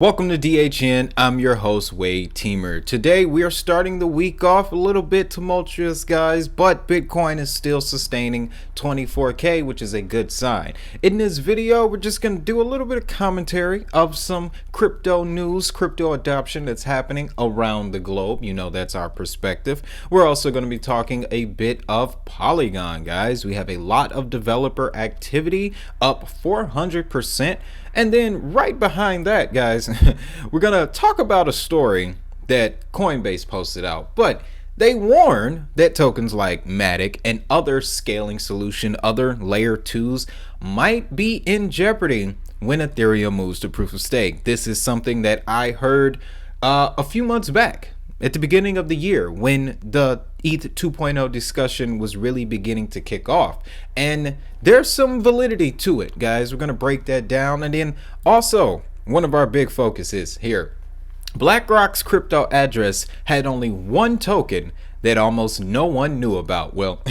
Welcome to DHN. I'm your host, Wade Teamer. Today we are starting the week off a little bit tumultuous, guys, but Bitcoin is still sustaining 24K, which is a good sign. In this video, we're just going to do a little bit of commentary of some crypto news, crypto adoption that's happening around the globe. You know, that's our perspective. We're also going to be talking a bit of Polygon, guys. We have a lot of developer activity, up 400%. And then right behind that, guys, we're going to talk about a story that Coinbase posted out. But they warn that tokens like Matic and other scaling solution, other layer 2s might be in jeopardy when Ethereum moves to proof of stake. This is something that I heard a few months back at the beginning of the year when the ETH 2.0 discussion was really beginning to kick off. And there's some validity to it, guys. We're going to break that down. And then also, one of our big focuses here, BlackRock's crypto address had only one token that almost no one knew about. Well,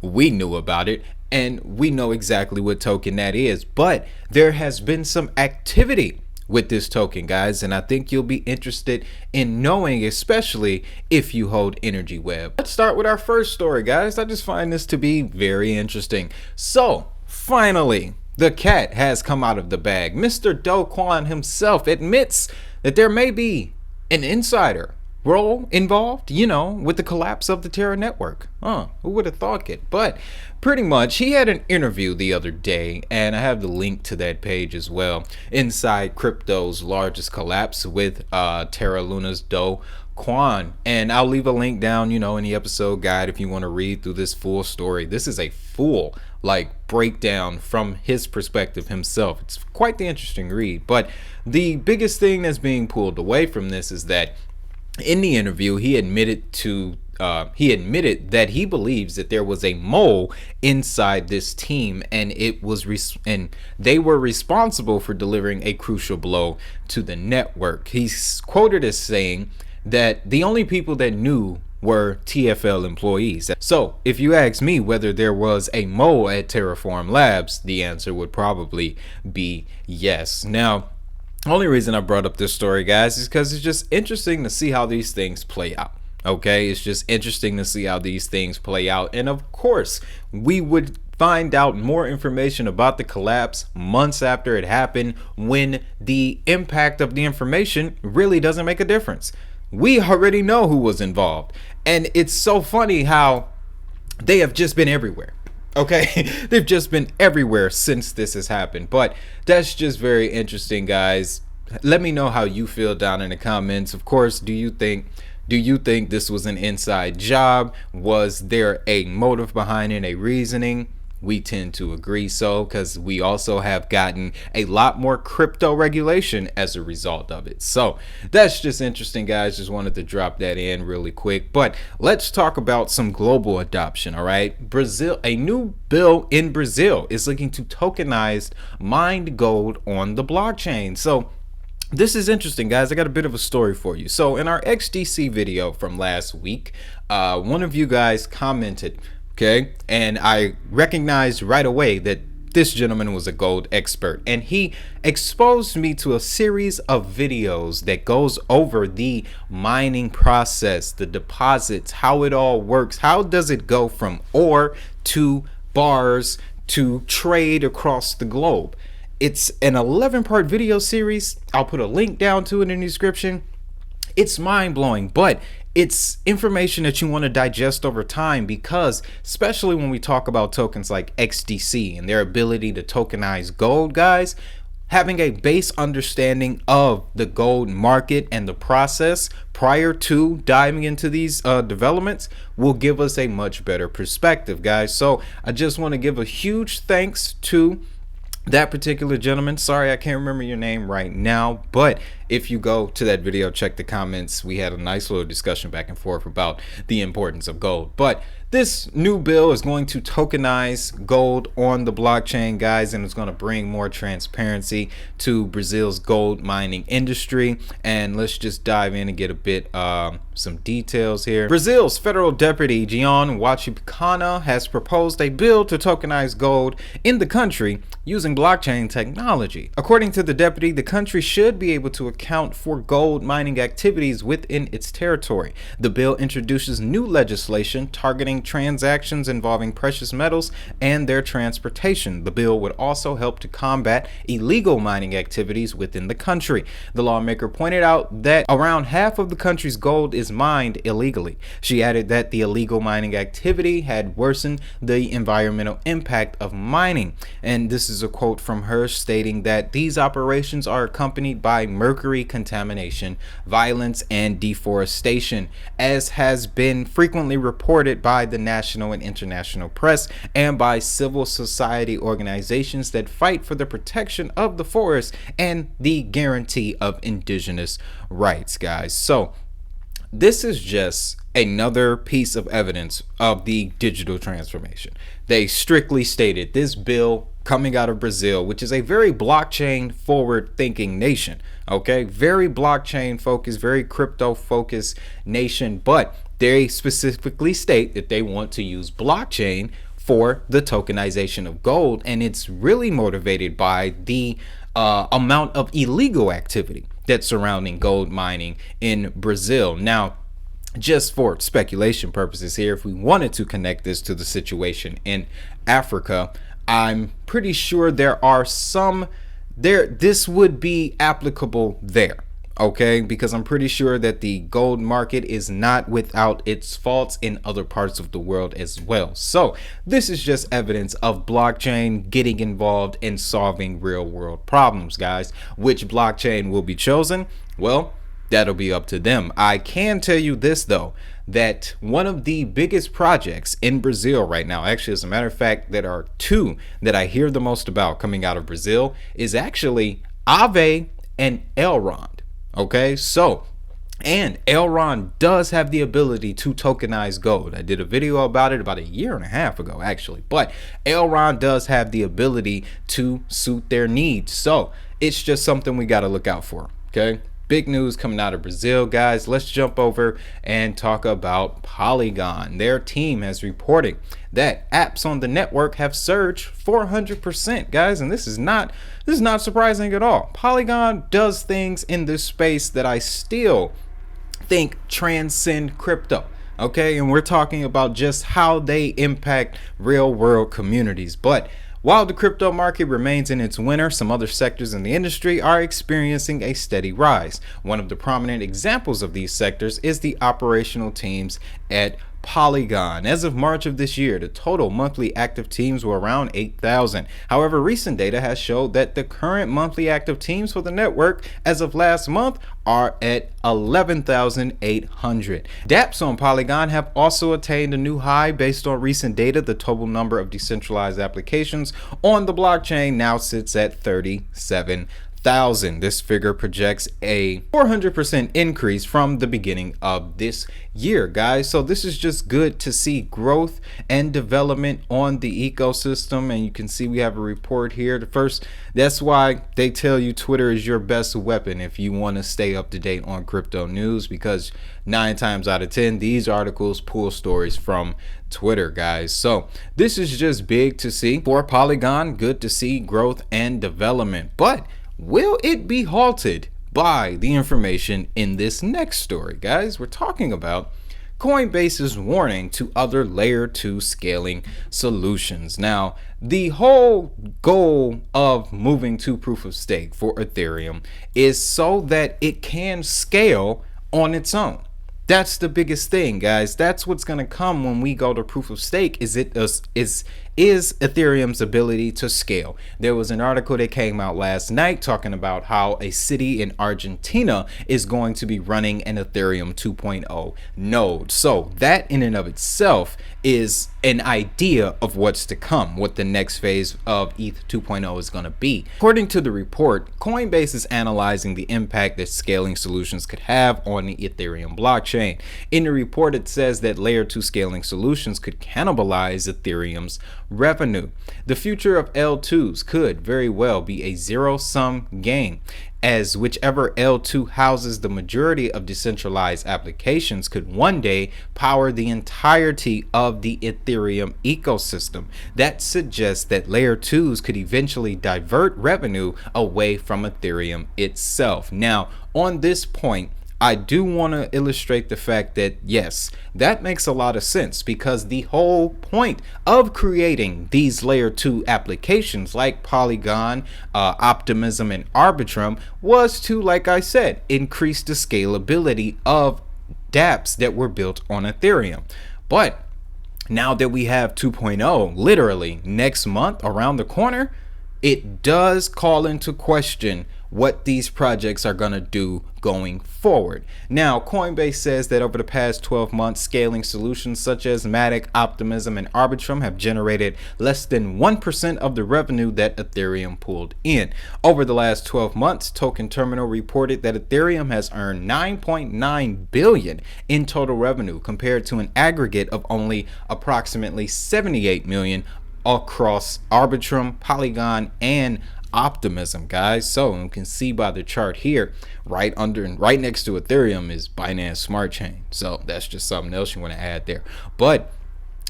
we knew about it, and we know exactly what token that is. But there has been some activity with this token, guys, and I think you'll be interested in knowing, especially if you hold Energy Web. Let's start with our first story, guys. I just find this to be very interesting. So finally, the cat has come out of the bag. Mr. Do Kwon himself admits that there may be an insider role involved, you know, with the collapse of the Terra network. Who would have thought it? But pretty much, he had an interview the other day, and I have the link to that page as well, inside crypto's largest collapse with Terra Luna's Do Kwon. And I'll leave a link down, you know, in the episode guide if you want to read through this full story. This is a full breakdown from his perspective himself. It's quite the interesting read. But the biggest thing that's being pulled away from this is that in the interview, he admitted that he believes that there was a mole inside this team, and they were responsible for delivering a crucial blow to the network. He's quoted as saying that the only people that knew were TFL employees. So if you ask me whether there was a mole at Terraform Labs, the answer would probably be yes. Now, only reason I brought up this story, guys, is because it's just interesting to see how these things play out. Okay, it's just interesting to see how these things play out. And of course, we would find out more information about the collapse months after it happened, when the impact of the information really doesn't make a difference. We already know who was involved. And it's so funny how they have just been everywhere. Okay, they've just been everywhere since this has happened. But that's just very interesting, guys. Let me know how you feel down in the comments. Of course, do you think this was an inside job? Was there a motive behind it, a reasoning? We tend to agree so, because we also have gotten a lot more crypto regulation as a result of it. So that's just interesting, guys. Just wanted to drop that in really quick. But let's talk about some global adoption. All right, Brazil, a new bill in Brazil is looking to tokenize mined gold on the blockchain. So this is interesting, guys. I got a bit of a story for you. So in our XDC video from last week, one of you guys commented, okay, and I recognized right away that this gentleman was a gold expert, and he exposed me to a series of videos that goes over the mining process, the deposits, how it all works. How does it go from ore to bars to trade across the globe? It's an 11-part video series. I'll put a link down to it in the description. It's mind-blowing, but it's information that you want to digest over time, because especially when we talk about tokens like XDC and their ability to tokenize gold, guys, having a base understanding of the gold market and the process prior to diving into these developments will give us a much better perspective, guys. So I just want to give a huge thanks to that particular gentleman. Sorry, I can't remember your name right now, but if you go to that video, check the comments. We had a nice little discussion back and forth about the importance of gold. But this new bill is going to tokenize gold on the blockchain, guys, and it's going to bring more transparency to Brazil's gold mining industry. And let's just dive in and get a bit some details here. Brazil's federal deputy Gian Wachipcana has proposed a bill to tokenize gold in the country using blockchain technology. According to the deputy, the country should be able to account for gold mining activities within its territory. The bill introduces new legislation targeting transactions involving precious metals and their transportation. The bill would also help to combat illegal mining activities within the country. The lawmaker pointed out that around half of the country's gold is mined illegally. She added that the illegal mining activity had worsened the environmental impact of mining. And this is a quote from her stating that these operations are accompanied by mercury contamination, violence, and deforestation, as has been frequently reported by the national and international press and by civil society organizations that fight for the protection of the forest and the guarantee of indigenous rights, guys. So this is just another piece of evidence of the digital transformation. They strictly stated this bill coming out of Brazil, which is a very blockchain forward thinking nation, okay, very blockchain focused, very crypto focused nation, but they specifically state that they want to use blockchain for the tokenization of gold, and it's really motivated by the amount of illegal activity that's surrounding gold mining in Brazil. Now, just for speculation purposes here, if we wanted to connect this to the situation in Africa, I'm pretty sure there are some this would be applicable there, okay, because I'm pretty sure that the gold market is not without its faults in other parts of the world as well. So this is just evidence of blockchain getting involved in solving real world problems, guys. Which blockchain will be chosen? Well, that'll be up to them. I can tell you this though, that one of the biggest projects in Brazil right now, actually, as a matter of fact, there are two that I hear the most about coming out of Brazil, is actually Aave and Elrond. Okay, so, and Elrond does have the ability to tokenize gold. I did a video about it about a year and a half ago, actually, but Elrond does have the ability to suit their needs. So it's just something we got to look out for. Okay, big news coming out of Brazil, guys. Let's jump over and talk about Polygon. Their team has reported that apps on the network have surged 400%, guys, and this is not surprising at all. Polygon does things in this space that I still think transcend crypto. Okay, and we're talking about just how they impact real world communities. But while the crypto market remains in its winter, some other sectors in the industry are experiencing a steady rise. One of the prominent examples of these sectors is the operational teams at Polygon. As of March of this year, the total monthly active teams were around 8,000. However, recent data has showed that the current monthly active teams for the network as of last month are at 11,800. dApps on Polygon have also attained a new high based on recent data. The total number of decentralized applications on the blockchain now sits at 37,000. This figure projects a 400% increase from the beginning of this year, guys. So this is just good to see growth and development on the ecosystem. And you can see we have a report here. That's why they tell you Twitter is your best weapon if you want to stay up to date on crypto news, because 9 times out of 10 these articles pull stories from Twitter, guys. So this is just big to see for Polygon. Good to see growth and development, but will it be halted by the information in this next story, guys? We're talking about Coinbase's warning to other layer 2 scaling solutions. Now, the whole goal of moving to proof of stake for Ethereum is so that it can scale on its own. That's the biggest thing, guys. That's what's going to come when we go to proof of stake, is is Ethereum's ability to scale. There was an article that came out last night talking about how a city in Argentina is going to be running an Ethereum 2.0 node. So that in and of itself is an idea of what's to come, what the next phase of ETH 2.0 is going to be. According to the report, Coinbase is analyzing the impact that scaling solutions could have on the Ethereum blockchain. In the report, it says that layer 2 scaling solutions could cannibalize Ethereum's revenue. The future of L2s could very well be a zero-sum game, as whichever L2 houses the majority of decentralized applications could one day power the entirety of the Ethereum ecosystem. That suggests that layer 2s could eventually divert revenue away from Ethereum itself. Now, on this point, I do want to illustrate the fact that, yes, that makes a lot of sense, because the whole point of creating these layer 2 applications like Polygon, Optimism, and Arbitrum was to, like I said, increase the scalability of dApps that were built on Ethereum. But now that we have 2.0 literally next month around the corner, it does call into question what these projects are going to do going forward. Now, Coinbase says that over the past 12 months, scaling solutions such as Matic, Optimism, and Arbitrum have generated less than 1% of the revenue that Ethereum pulled in. Over the last 12 months, Token Terminal reported that Ethereum has earned $9.9 billion in total revenue, compared to an aggregate of only approximately $78 million across Arbitrum, Polygon, and Optimism, guys. So you can see by the chart here, right next to Ethereum is Binance Smart Chain. So that's just something else you want to add there. But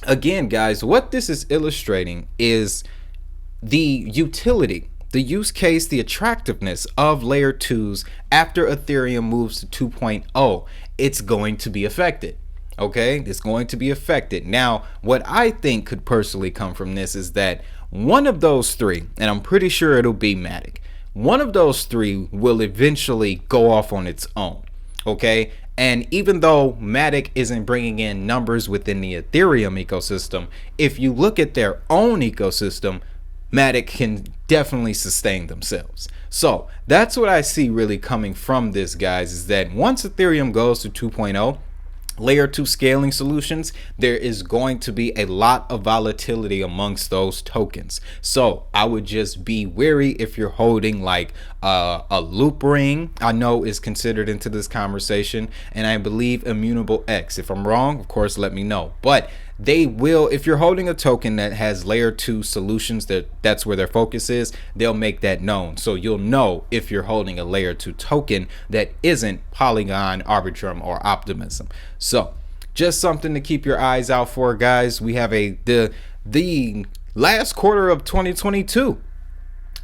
again, guys, what this is illustrating is the utility, the use case, the attractiveness of layer 2s after Ethereum moves to 2.0. It's going to be affected. Okay, it's going to be affected. Now, what I think could personally come from this is that one of those three, and I'm pretty sure it'll be Matic, one of those three will eventually go off on its own. Okay, and even though Matic isn't bringing in numbers within the Ethereum ecosystem, if you look at their own ecosystem, Matic can definitely sustain themselves. So that's what I see really coming from this, guys, is that once Ethereum goes to 2.0, layer 2 scaling solutions, there is going to be a lot of volatility amongst those tokens. So I would just be wary if you're holding like a loop ring, I know is considered into this conversation, and I believe Immutable X. If I'm wrong, of course, let me know. But they will, if you're holding a token that has layer 2 solutions, that's where their focus is, they'll make that known. So you'll know if you're holding a layer 2 token that isn't Polygon, Arbitrum, or Optimism. So just something to keep your eyes out for, guys. We have the last quarter of 2022.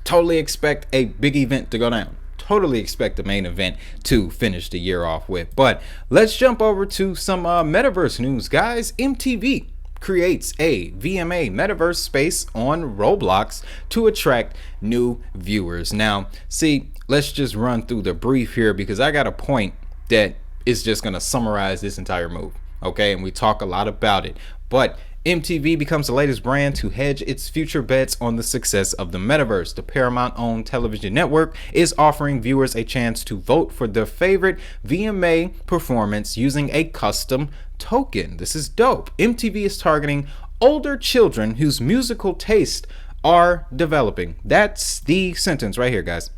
Totally expect a big event to go down. Totally expect the main event to finish the year off with. But let's jump over to some metaverse news, guys. MTV creates a VMA metaverse space on Roblox to attract new viewers. Now, see, let's just run through the brief here, because I got a point that is just going to summarize this entire move. Okay, and we talk a lot about it. But MTV becomes the latest brand to hedge its future bets on the success of the metaverse. The Paramount-owned television network is offering viewers a chance to vote for their favorite VMA performance using a custom token. This is dope. MTV is targeting older children whose musical tastes are developing. That's the sentence right here, guys.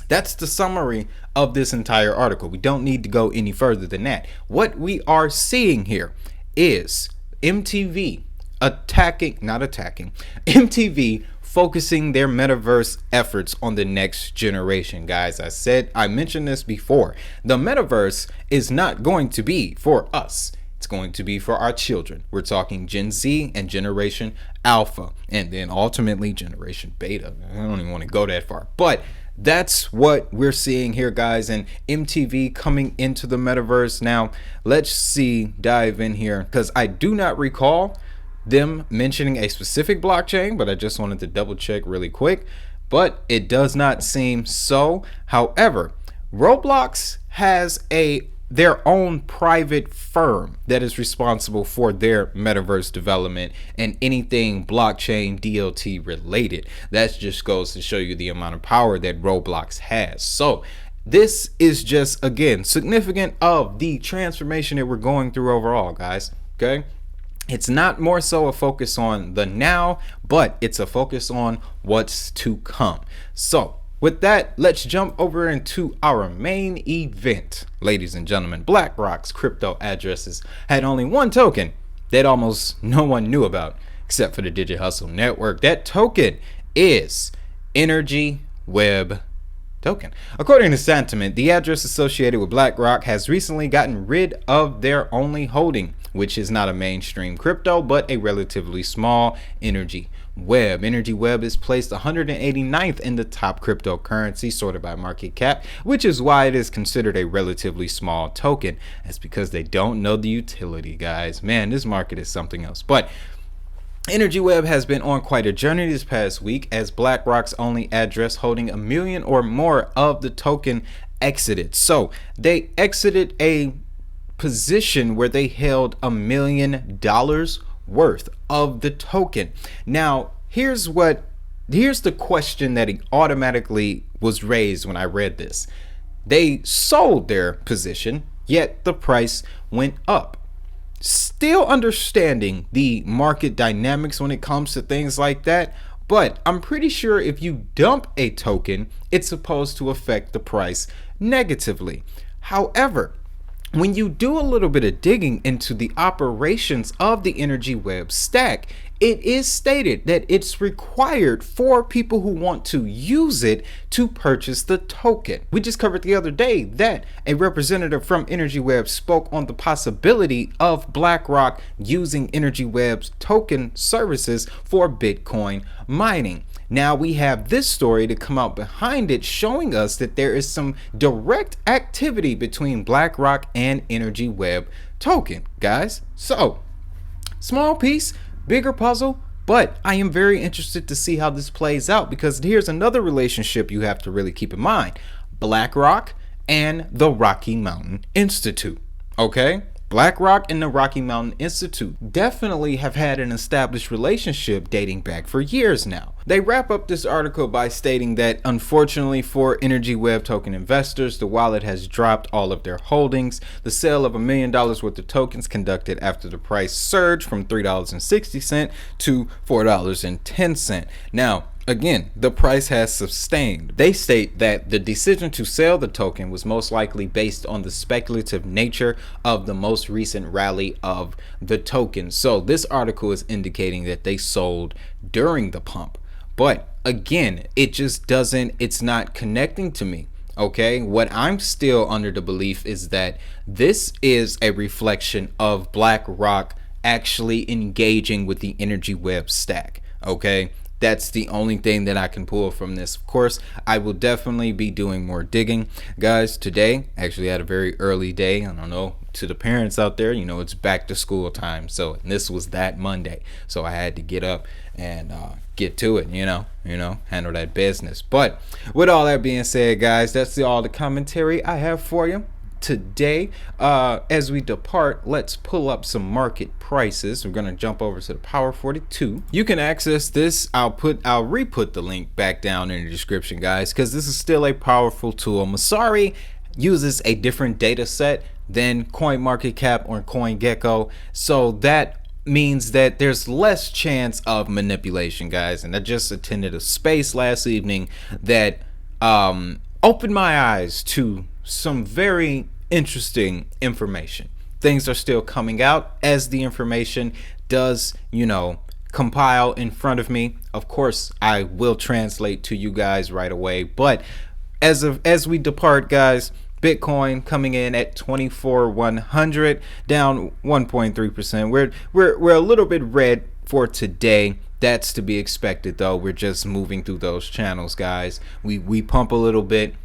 That's the summary of this entire article. We don't need to go any further than that. What we are seeing here is MTV MTV focusing their metaverse efforts on the next generation, guys. I mentioned this before. The metaverse is not going to be for us. It's going to be for our children. We're talking Gen Z and Generation Alpha, and then ultimately Generation Beta. I don't even want to go that far, but that's what we're seeing here, guys, and MTV coming into the metaverse. Now, let's dive in here, because I do not recall them mentioning a specific blockchain, but I just wanted to double check really quick, but it does not seem so. However, Roblox has a their own private firm that is responsible for their metaverse development and anything blockchain DLT related. That just goes to show you the amount of power that Roblox has. So this is just, again, significant of the transformation that we're going through overall, guys. Okay, it's not more so a focus on the now, but it's a focus on what's to come. So with that, let's jump over into our main event. Ladies and gentlemen, BlackRock's crypto addresses had only one token that almost no one knew about, except for the Digit Hustle Network. That token is Energy Web token. According to Sentiment, the address associated with BlackRock has recently gotten rid of their only holding, which is not a mainstream crypto, but a relatively small Energy Web. Energy Web is placed 189th in the top cryptocurrency sorted by market cap, which is why it is considered a relatively small token. That's because they don't know the utility, guys. Man, this market is something else. But Energy Web has been on quite a journey this past week, as BlackRock's only address holding 1 million or more of the token exited. So they exited a position where they held $1 million worth of the token. Now, here's the question that automatically was raised when I read this. They sold their position, yet the price went up. Still understanding the market dynamics when it comes to things like that, but I'm pretty sure if you dump a token, it's supposed to affect the price negatively. However, when you do a little bit of digging into the operations of the Energy Web stack, it is stated that it's required for people who want to use it to purchase the token. We just covered the other day that a representative from Energy Web spoke on the possibility of BlackRock using Energy Web's token services for Bitcoin mining. Now we have this story to come out behind it, showing us that there is some direct activity between BlackRock and Energy Web token, guys. So, small piece, bigger puzzle, but I am very interested to see how this plays out, because here's another relationship you have to really keep in mind: BlackRock and the Rocky Mountain Institute. Okay? BlackRock and the Rocky Mountain Institute definitely have had an established relationship dating back for years now. They wrap up this article by stating that, unfortunately for Energy Web token investors, the wallet has dropped all of their holdings. The sale of $1 million worth of tokens conducted after the price surged from $3.60 to $4.10. Now, again, the price has sustained. They state that the decision to sell the token was most likely based on the speculative nature of the most recent rally of the token. So this article is indicating that they sold during the pump. But again, it's not connecting to me. Okay, what I'm still under the belief is that this is a reflection of BlackRock actually engaging with the Energy Web stack. Okay, that's the only thing that I can pull from this. Of course, I will definitely be doing more digging, guys. Today, actually had a very early day. I don't know, to the parents out there, it's back to school time. So this was that Monday. So I had to get up and get to it, handle that business. But with all that being said, guys, that's all the commentary I have for you today. As we depart, let's pull up some market prices. We're gonna jump over to the Power 42. You can access this. I'll re-put the link back down in the description, guys, because this is still a powerful tool. Masari uses a different data set than CoinMarketCap or CoinGecko, so that means that there's less chance of manipulation, guys. And I just attended a space last evening that opened my eyes to some very interesting information. Things are still coming out as the information does, compile in front of me. Of course, I will translate to you guys right away. But as we depart, guys, Bitcoin coming in at 24,100, down 1.3%. We're a little bit red for today. That's to be expected, though. We're just moving through those channels, guys. We pump a little bit,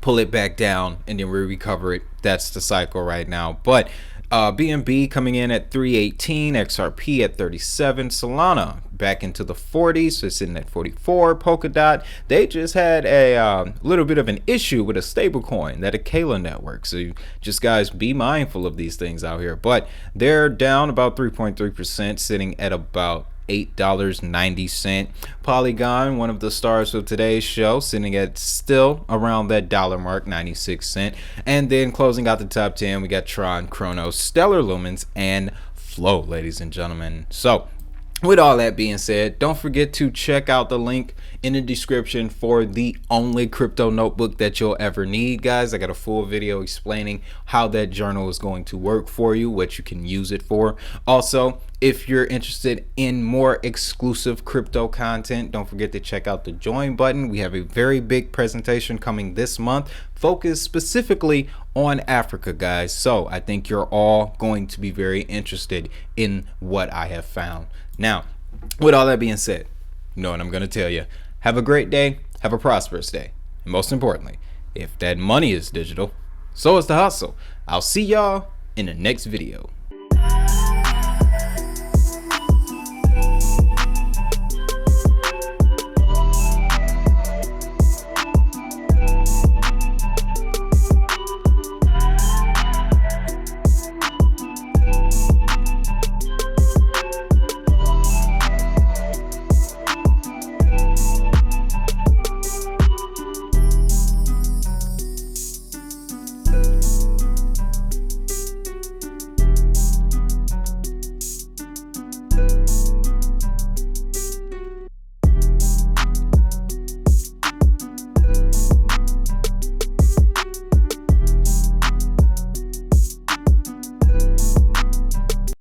pull it back down, and then we recover it. That's the cycle right now. But BNB coming in at 318, XRP at 37, Solana back into the 40s, so it's sitting at 44. Polkadot, they just had a little bit of an issue with a stable coin, that Akela network. So just guys, be mindful of these things out here. But they're down about 3.3%, sitting at about $8.90. Polygon, one of the stars of today's show, sitting at still around that dollar mark, 96 cents. And then closing out the top 10, we got Tron, Chronos, Stellar Lumens, and Flow, ladies and gentlemen. So with all that being said, don't forget to check out the link in the description for the only crypto notebook that you'll ever need, guys. I got a full video explaining how that journal is going to work for you, what you can use it for. Also, if you're interested in more exclusive crypto content, don't forget to check out the join button. We have a very big presentation coming this month, focused specifically on Africa, guys. So I think you're all going to be very interested in what I have found. Now, with all that being said, you know what I'm going to tell you. Have a great day. Have a prosperous day. And most importantly, if that money is digital, so is the hustle. I'll see y'all in the next video.